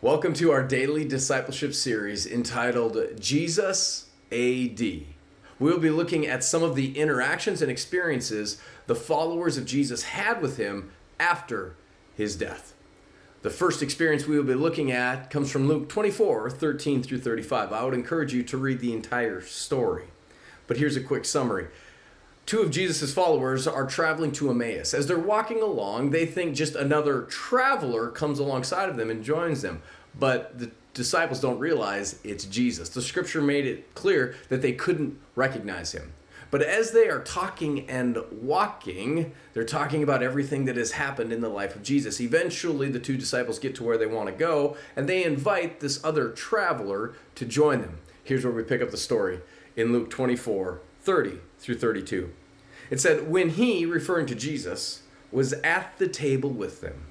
Welcome to our daily discipleship series entitled Jesus AD. We will be looking at some of the interactions and experiences the followers of Jesus had with him after his death. The first experience we will be looking at comes from Luke 24:13 through 35. I would encourage you to read the entire story. But here's a quick summary. Two of Jesus' followers are traveling to Emmaus. As they're walking along, they think just another traveler comes alongside of them and joins them. But the disciples don't realize it's Jesus. The scripture made it clear that they couldn't recognize him. But as they are talking and walking, they're talking about everything that has happened in the life of Jesus. Eventually, the two disciples get to where they want to go, and they invite this other traveler to join them. Here's where we pick up the story in Luke 24:30 through 32. It said, when he, referring to Jesus, was at the table with them,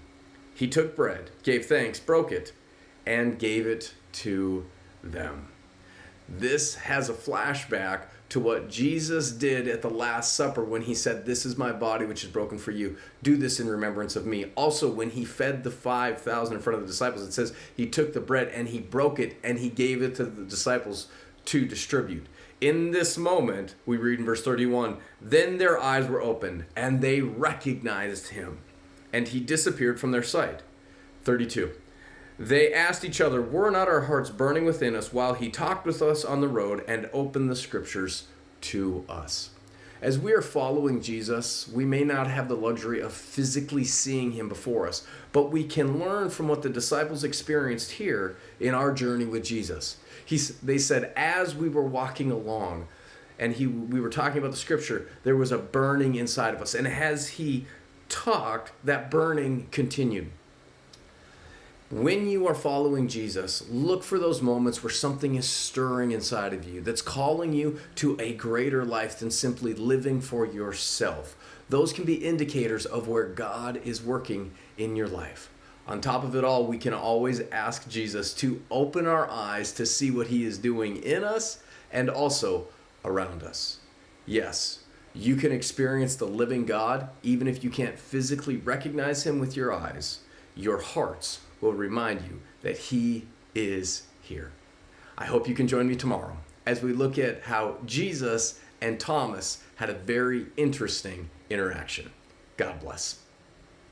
he took bread, gave thanks, broke it, and gave it to them. This has a flashback to what Jesus did at the Last Supper when he said, this is my body which is broken for you. Do this in remembrance of me. Also, when he fed the 5,000 in front of the disciples, it says he took the bread and he broke it and he gave it to the disciples to distribute. In this moment, we read in verse 31, then their eyes were opened and they recognized him, and he disappeared from their sight. 32. They asked each other, were not our hearts burning within us while he talked with us on the road and opened the scriptures to us? As we are following Jesus, we may not have the luxury of physically seeing him before us, but we can learn from what the disciples experienced here in our journey with Jesus. They said, as we were walking along and we were talking about the scripture, there was a burning inside of us. And as he talked, that burning continued. When you are following Jesus, look for those moments where something is stirring inside of you that's calling you to a greater life than simply living for yourself. Those can be indicators of where God is working in your life. On top of it all, we can always ask Jesus to open our eyes to see what he is doing in us and also around us. Yes, you can experience the living God even if you can't physically recognize him with your eyes. Your hearts will remind you that he is here. I hope you can join me tomorrow as we look at how Jesus and Thomas had a very interesting interaction. God bless.